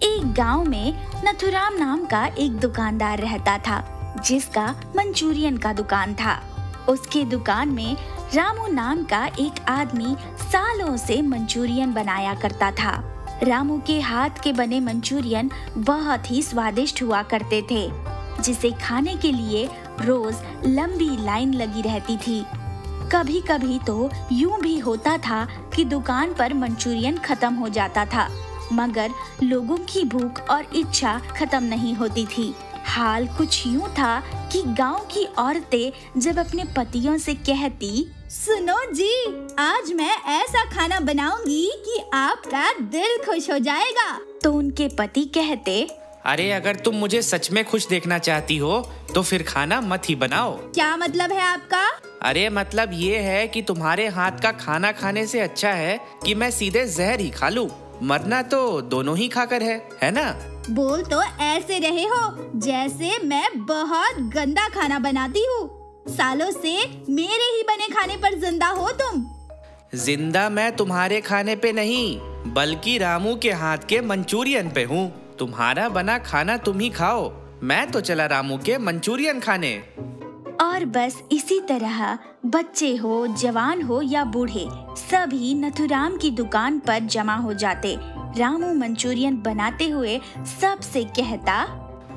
एक गांव में नथुराम नाम का एक दुकानदार रहता था, जिसका मंचूरियन का दुकान था। उसके दुकान में रामू नाम का एक आदमी सालों से मंचूरियन बनाया करता था। रामू के हाथ के बने मंचूरियन बहुत ही स्वादिष्ट हुआ करते थे, जिसे खाने के लिए रोज लंबी लाइन लगी रहती थी। कभी कभी तो यूं भी होता था कि दुकान पर मंचूरियन खत्म हो जाता था, मगर लोगों की भूख और इच्छा खत्म नहीं होती थी। हाल कुछ यूं था कि गांव की औरतें जब अपने पतियों से कहती, सुनो जी, आज मैं ऐसा खाना बनाऊंगी कि आपका दिल खुश हो जाएगा, तो उनके पति कहते, अरे अगर तुम मुझे सच में खुश देखना चाहती हो तो फिर खाना मत ही बनाओ। क्या मतलब है आपका? अरे मतलब ये है कि तुम्हारे हाथ का खाना खाने से अच्छा है कि मैं सीधे जहर ही खा लूं। मरना तो दोनों ही खाकर है ना? बोल तो ऐसे रहे हो जैसे मैं बहुत गंदा खाना बनाती हूँ। सालों से मेरे ही बने खाने पर जिंदा हो तुम। जिंदा मैं तुम्हारे खाने पे नहीं, बल्कि रामू के हाथ के मंचूरियन पे हूँ। तुम्हारा बना खाना तुम ही खाओ, मैं तो चला रामू के मंचूरियन खाने। और बस इसी तरह बच्चे हो, जवान हो या बूढ़े, सभी नथुराम की दुकान पर जमा हो जाते। रामू मंचूरियन बनाते हुए सबसे कहता,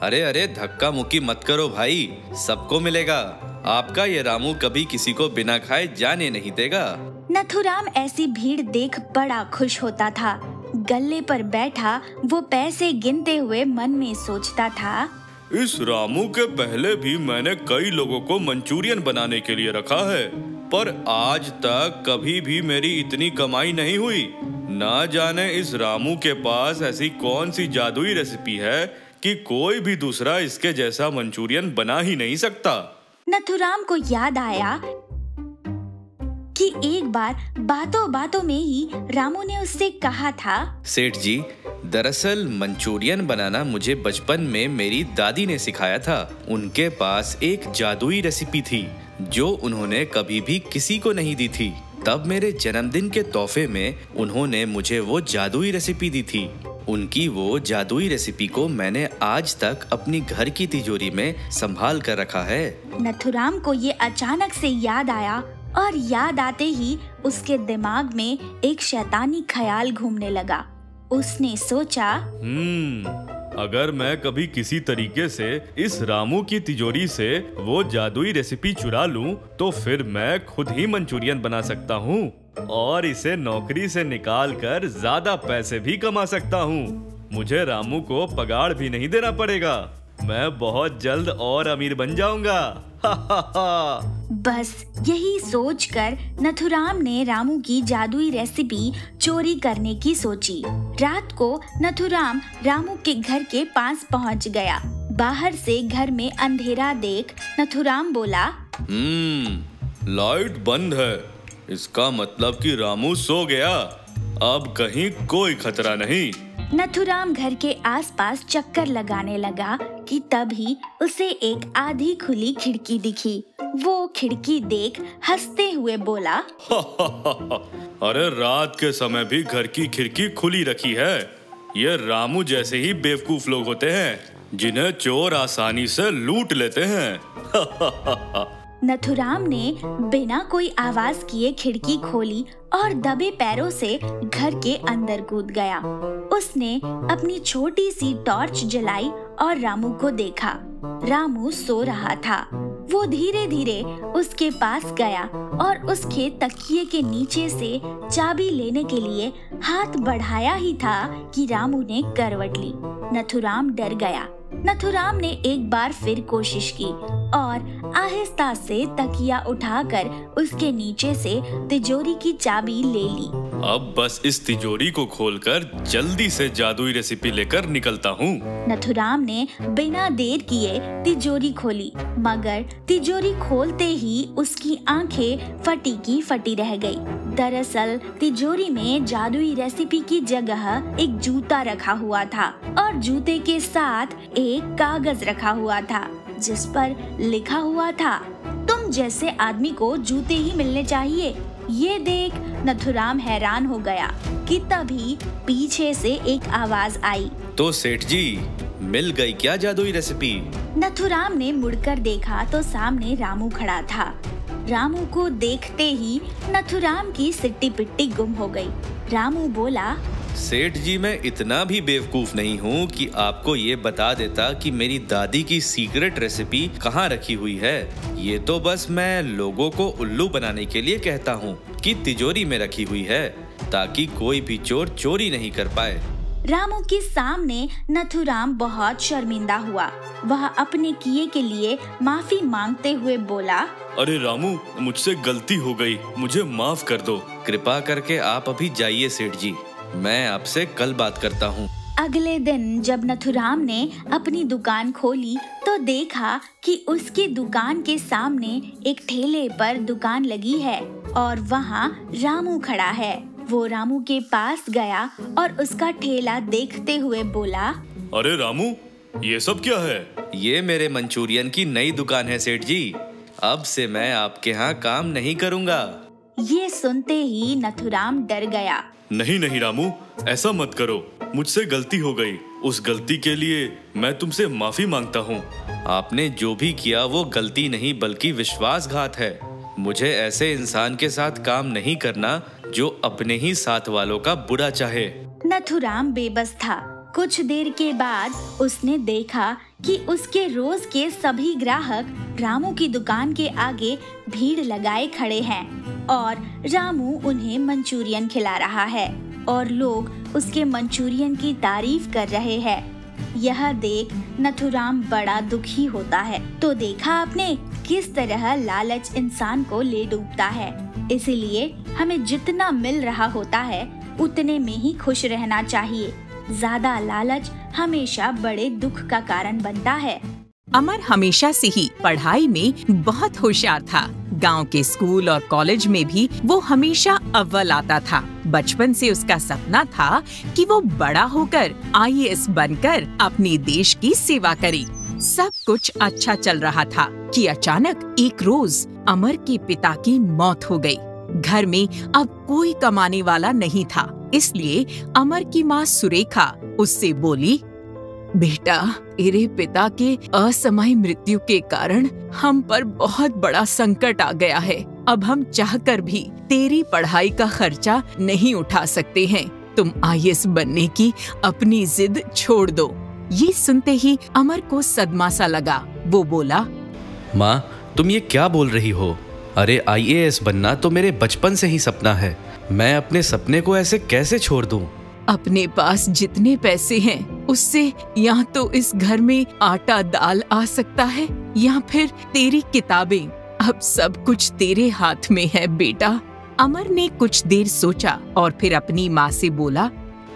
अरे अरे धक्का मुक्की मत करो भाई, सबको मिलेगा। आपका ये रामू कभी किसी को बिना खाए जाने नहीं देगा। नथुराम ऐसी भीड़ देख बड़ा खुश होता था। गल्ले पर बैठा वो पैसे गिनते हुए मन में सोचता था, इस रामू के पहले भी मैंने कई लोगों को मंचूरियन बनाने के लिए रखा है, पर आज तक कभी भी मेरी इतनी कमाई नहीं हुई। ना जाने इस रामू के पास ऐसी कौन सी जादुई रेसिपी है कि कोई भी दूसरा इसके जैसा मंचूरियन बना ही नहीं सकता। नथुराम को याद आया कि एक बार बातों बातों में ही रामू ने उससे कहा था, सेठ जी, दरअसल मंचूरियन बनाना मुझे बचपन में मेरी दादी ने सिखाया था। उनके पास एक जादुई रेसिपी थी जो उन्होंने कभी भी किसी को नहीं दी थी। तब मेरे जन्मदिन के तोहफे में उन्होंने मुझे वो जादुई रेसिपी दी थी। उनकी वो जादुई रेसिपी को मैंने आज तक अपनी घर की तिजोरी में संभाल कर रखा है। नथुराम को ये अचानक से याद आया और याद आते ही उसके दिमाग में एक शैतानी ख्याल घूमने लगा। उसने सोचा, अगर मैं कभी किसी तरीके से इस रामू की तिजोरी से वो जादुई रेसिपी चुरा लूं, तो फिर मैं खुद ही मंचूरियन बना सकता हूं और इसे नौकरी से निकाल कर ज्यादा पैसे भी कमा सकता हूं। मुझे रामू को पगार भी नहीं देना पड़ेगा। मैं बहुत जल्द और अमीर बन जाऊंगा। बस यही सोचकर नथुराम ने रामू की जादुई रेसिपी चोरी करने की सोची। रात को नथुराम रामू के घर के पास पहुंच गया। बाहर से घर में अंधेरा देख नथुराम बोला, लाइट बंद है, इसका मतलब कि रामू सो गया। अब कहीं कोई खतरा नहीं। नथुराम घर के आसपास चक्कर लगाने लगा कि तभी उसे एक आधी खुली खिड़की दिखी। वो खिड़की देख हंसते हुए बोला, अरे रात के समय भी घर की खिड़की खुली रखी है। ये रामू जैसे ही बेवकूफ लोग होते हैं जिन्हें चोर आसानी से लूट लेते हैं। नथुराम ने बिना कोई आवाज किए खिड़की खोली और दबे पैरों से घर के अंदर कूद गया। उसने अपनी छोटी सी टॉर्च जलाई और रामू को देखा। रामू सो रहा था। वो धीरे धीरे उसके पास गया और उसके तकिए के नीचे से चाबी लेने के लिए हाथ बढ़ाया ही था कि रामू ने करवट ली। नथुराम डर गया। नथुराम ने एक बार फिर कोशिश की और आहिस्ता से तकिया उठाकर उसके नीचे से तिजोरी की चाबी ले ली। अब बस इस तिजोरी को खोलकर जल्दी से जादुई रेसिपी लेकर निकलता हूँ। नथुराम ने बिना देर किए तिजोरी खोली, मगर तिजोरी खोलते ही उसकी आंखें फटी की फटी रह गई। दरअसल तिजोरी में जादुई रेसिपी की जगह एक जूता रखा हुआ था और जूते के साथ एक कागज रखा हुआ था जिस पर लिखा हुआ था, तुम जैसे आदमी को जूते ही मिलने चाहिए। ये देख नथुराम हैरान हो गया कि तभी पीछे से एक आवाज आई। तो सेठ जी, मिल गई क्या जादुई रेसिपी? नथुराम ने मुड़कर देखा तो सामने रामू खड़ा था। रामू को देखते ही नथुराम की सिट्टी पिट्टी गुम हो गई। रामू बोला, सेठ जी, मैं इतना भी बेवकूफ नहीं हूँ कि आपको ये बता देता कि मेरी दादी की सीक्रेट रेसिपी कहाँ रखी हुई है। ये तो बस मैं लोगों को उल्लू बनाने के लिए कहता हूँ कि तिजोरी में रखी हुई है, ताकि कोई भी चोर चोरी नहीं कर पाए। रामू के सामने नथुराम बहुत शर्मिंदा हुआ। वह अपने किए के लिए माफी मांगते हुए बोला, अरे रामू, मुझसे गलती हो गई, मुझे माफ कर दो। कृपा करके आप अभी जाइए सेठ जी, मैं आपसे कल बात करता हूँ। अगले दिन जब नथुराम ने अपनी दुकान खोली तो देखा कि उसकी दुकान के सामने एक ठेले पर दुकान लगी है और वहाँ रामू खड़ा है। वो रामू के पास गया और उसका ठेला देखते हुए बोला, अरे रामू, ये सब क्या है? ये मेरे मंचूरियन की नई दुकान है सेठ जी। अब से मैं आपके यहाँ काम नहीं करूँगा। ये सुनते ही नथुराम डर गया। नहीं नहीं रामू, ऐसा मत करो, मुझसे गलती हो गई। उस गलती के लिए मैं तुमसे माफी मांगता हूँ। आपने जो भी किया वो गलती नहीं बल्कि विश्वासघात है। मुझे ऐसे इंसान के साथ काम नहीं करना जो अपने ही साथ वालों का बुरा चाहे। नथुराम बेबस था। कुछ देर के बाद उसने देखा कि उसके रोज के सभी ग्राहक रामू की दुकान के आगे भीड़ लगाए खड़े हैं और रामू उन्हें मंचूरियन खिला रहा है और लोग उसके मंचूरियन की तारीफ कर रहे हैं। यह देख नथुराम बड़ा दुखी होता है। तो देखा आपने किस तरह लालच इंसान को ले डूबता है। इसलिए हमें जितना मिल रहा होता है उतने में ही खुश रहना चाहिए। ज्यादा लालच हमेशा बड़े दुख का कारण बनता है। अमर हमेशा से ही पढ़ाई में बहुत होशियार था। गांव के स्कूल और कॉलेज में भी वो हमेशा अव्वल आता था। बचपन से उसका सपना था कि वो बड़ा होकर IAS बनकर अपने देश की सेवा करे। सब कुछ अच्छा चल रहा था कि अचानक एक रोज अमर के पिता की मौत हो गई। घर में अब कोई कमाने वाला नहीं था, इसलिए अमर की माँ सुरेखा उससे बोली, बेटा, तेरे पिता के असमय मृत्यु के कारण हम पर बहुत बड़ा संकट आ गया है। अब हम चाहकर भी तेरी पढ़ाई का खर्चा नहीं उठा सकते हैं। तुम IAS बनने की अपनी जिद छोड़ दो। ये सुनते ही अमर को सदमा सा लगा। वो बोला, माँ, तुम ये क्या बोल रही हो? अरे IAS बनना तो मेरे बचपन से ही सपना है। मैं अपने सपने को ऐसे कैसे छोड़ दूं? अपने पास जितने पैसे हैं उससे या तो इस घर में आटा दाल आ सकता है या फिर तेरी किताबें। अब सब कुछ तेरे हाथ में है बेटा। अमर ने कुछ देर सोचा और फिर अपनी माँ से बोला,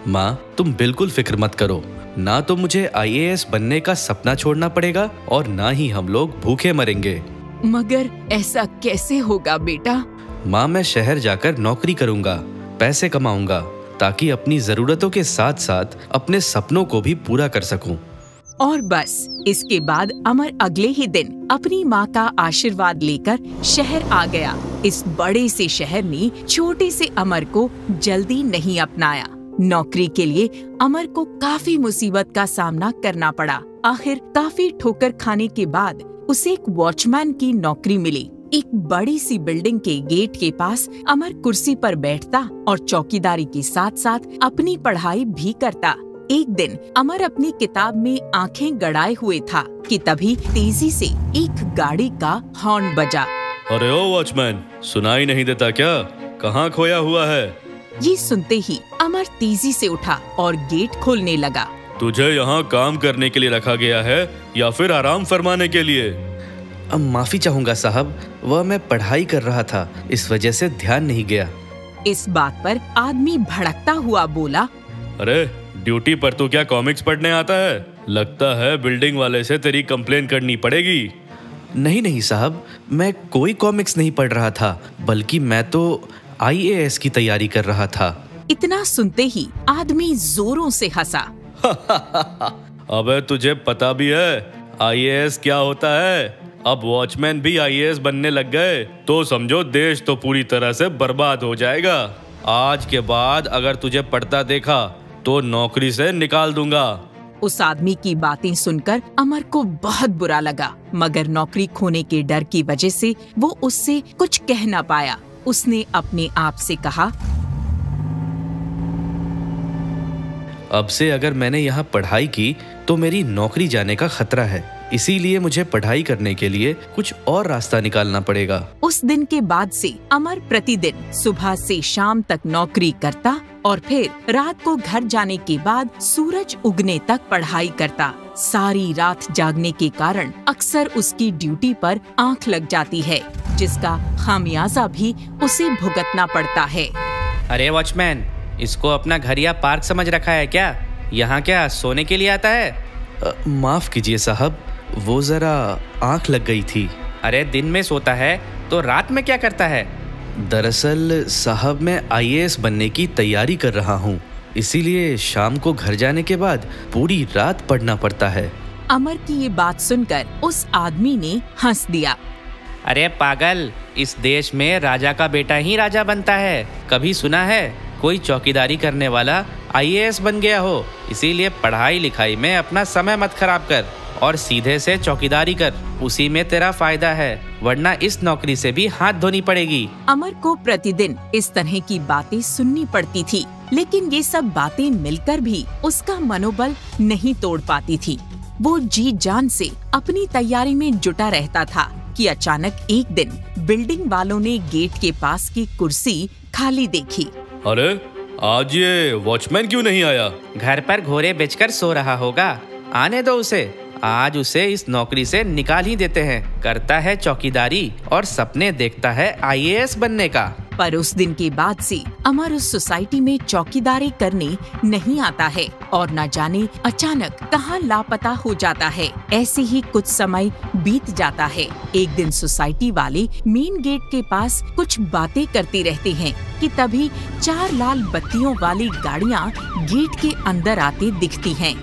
माँ, तुम बिल्कुल फिक्र मत करो। ना तो मुझे IAS बनने का सपना छोड़ना पड़ेगा और ना ही हम लोग भूखे मरेंगे। मगर ऐसा कैसे होगा बेटा? माँ, मैं शहर जाकर नौकरी करूँगा, पैसे कमाऊंगा ताकि अपनी जरूरतों के साथ साथ अपने सपनों को भी पूरा कर सकूं। और बस इसके बाद अमर अगले ही दिन अपनी माँ का आशीर्वाद लेकर शहर आ गया। इस बड़े से शहर ने छोटे से अमर को जल्दी नहीं अपनाया। नौकरी के लिए अमर को काफी मुसीबत का सामना करना पड़ा। आखिर काफी ठोकर खाने के बाद उसे एक वॉचमैन की नौकरी मिली। एक बड़ी सी बिल्डिंग के गेट के पास अमर कुर्सी पर बैठता और चौकीदारी के साथ साथ अपनी पढ़ाई भी करता। एक दिन अमर अपनी किताब में आंखें गड़ाए हुए था कि तभी तेजी से एक गाड़ी का हॉर्न बजा। अरे ओ वॉचमैन, सुनाई नहीं देता क्या? कहाँ खोया हुआ है? ये सुनते ही अमर तेजी से उठा और गेट खोलने लगा। तुझे यहाँ काम करने के लिए रखा गया है या फिर आराम फरमाने के लिए? अब माफी चाहूंगा साहब, वह मैं पढ़ाई कर रहा था, इस वजह से ध्यान नहीं गया। इस बात पर आदमी भड़कता हुआ बोला, अरे ड्यूटी पर तो क्या कॉमिक्स पढ़ने आता है? लगता है बिल्डिंग वाले से तेरी कंप्लेन करनी पड़ेगी। नहीं नहीं साहब, मैं कोई कॉमिक्स नहीं पढ़ रहा था, बल्कि मैं तो IAS की तैयारी कर रहा था। इतना सुनते ही आदमी जोरों से हंसा। अबे तुझे पता भी है IAS क्या होता है? अब वॉचमैन भी आईएएस बनने लग गए तो समझो देश तो पूरी तरह से बर्बाद हो जाएगा। आज के बाद अगर तुझे पढ़ता देखा तो नौकरी से निकाल दूंगा। उस आदमी की बातें सुनकर अमर को बहुत बुरा लगा, मगर नौकरी खोने के डर की वजह से वो उससे कुछ कह न पाया। उसने अपने आप से कहा, अब से अगर मैंने यहाँ पढ़ाई की तो मेरी नौकरी जाने का खतरा है, इसीलिए मुझे पढ़ाई करने के लिए कुछ और रास्ता निकालना पड़ेगा। उस दिन के बाद से अमर प्रतिदिन सुबह से शाम तक नौकरी करता और फिर रात को घर जाने के बाद सूरज उगने तक पढ़ाई करता। सारी रात जागने के कारण अक्सर उसकी ड्यूटी पर आंख लग जाती है, जिसका खामियाजा भी उसे भुगतना पड़ता है। अरे वॉचमैन, इसको अपना घर या पार्क समझ रखा है क्या? यहाँ क्या सोने के लिए आता है? माफ कीजिए साहब, वो जरा आंख लग गई थी। अरे दिन में सोता है तो रात में क्या करता है? दरअसल साहब मैं आईएएस बनने की तैयारी कर रहा हूँ, इसीलिए शाम को घर जाने के बाद पूरी रात पढ़ना पड़ता है। अमर की ये बात सुनकर उस आदमी ने हंस दिया। अरे पागल, इस देश में राजा का बेटा ही राजा बनता है। कभी सुना है कोई चौकीदारी करने वाला आईएएस बन गया हो? इसीलिए पढ़ाई लिखाई में अपना समय मत खराब कर और सीधे से चौकीदारी कर, उसी में तेरा फायदा है, वरना इस नौकरी से भी हाथ धोनी पड़ेगी। अमर को प्रतिदिन इस तरह की बातें सुननी पड़ती थी, लेकिन ये सब बातें मिलकर भी उसका मनोबल नहीं तोड़ पाती थी। वो जी जान से अपनी तैयारी में जुटा रहता था कि अचानक एक दिन बिल्डिंग वालों ने गेट के पास की कुर्सी खाली देखी। अरे आज ये वॉचमैन क्यों नहीं आया? घर पर घोड़े बेचकर सो रहा होगा, आने दो उसे। आज उसे इस नौकरी से निकाल ही देते हैं। करता है चौकीदारी और सपने देखता है आईएएस बनने का। पर उस दिन के बाद से अमर उस सोसाइटी में चौकीदारी करने नहीं आता है और न जाने अचानक कहाँ लापता हो जाता है। ऐसे ही कुछ समय बीत जाता है। एक दिन सोसाइटी वाले मेन गेट के पास कुछ बातें करते रहते हैं कि तभी 4 लाल बत्तियों वाली गाड़ियाँ गेट के अंदर आते दिखती हैं।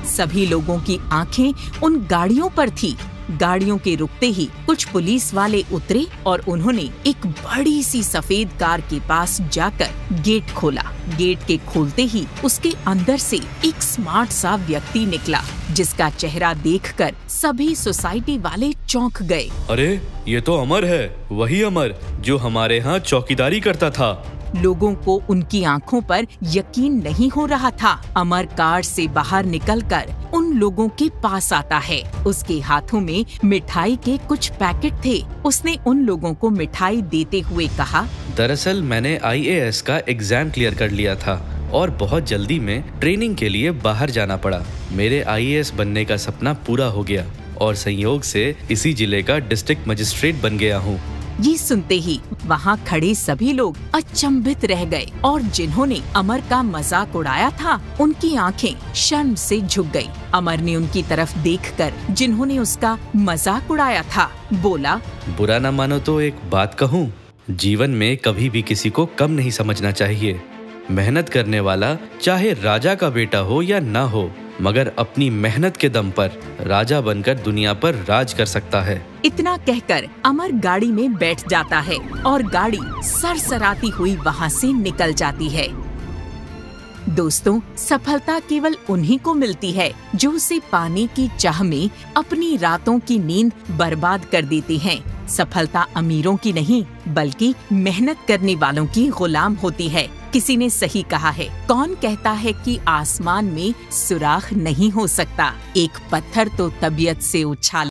सभी लोगों की आंखें उन गाड़ियों पर थी। गाड़ियों के रुकते ही कुछ पुलिस वाले उतरे और उन्होंने एक बड़ी सी सफेद कार के पास जाकर गेट खोला। गेट के खोलते ही उसके अंदर से एक स्मार्ट सा व्यक्ति निकला, जिसका चेहरा देखकर सभी सोसाइटी वाले चौंक गए। अरे ये तो अमर है, वही अमर जो हमारे यहाँ चौकीदारी करता था। लोगों को उनकी आंखों पर यकीन नहीं हो रहा था। अमर कार से बाहर निकलकर उन लोगों के पास आता है। उसके हाथों में मिठाई के कुछ पैकेट थे। उसने उन लोगों को मिठाई देते हुए कहा, दरअसल मैंने आईएएस का एग्जाम क्लियर कर लिया था और बहुत जल्दी में ट्रेनिंग के लिए बाहर जाना पड़ा। मेरे आईएएस बनने का सपना पूरा हो गया और संयोग से इसी जिले का डिस्ट्रिक्ट मजिस्ट्रेट बन गया हूँ। ये सुनते ही वहाँ खड़े सभी लोग अचंभित रह गए और जिन्होंने अमर का मजाक उड़ाया था उनकी आंखें शर्म से झुक गई। अमर ने उनकी तरफ देखकर जिन्होंने उसका मजाक उड़ाया था बोला, बुरा न मानो तो एक बात कहूँ, जीवन में कभी भी किसी को कम नहीं समझना चाहिए। मेहनत करने वाला चाहे राजा का बेटा हो या ना हो, मगर अपनी मेहनत के दम पर राजा बनकर दुनिया पर राज कर सकता है। इतना कहकर अमर गाड़ी में बैठ जाता है और गाड़ी सरसराती हुई वहाँ से निकल जाती है। दोस्तों, सफलता केवल उन्हीं को मिलती है जो उसे पाने की चाह में अपनी रातों की नींद बर्बाद कर देते हैं। सफलता अमीरों की नहीं बल्कि मेहनत करने वालों की गुलाम होती है। किसी ने सही कहा है, कौन कहता है कि आसमान में सुराख नहीं हो सकता, एक पत्थर तो तबीयत से उछाल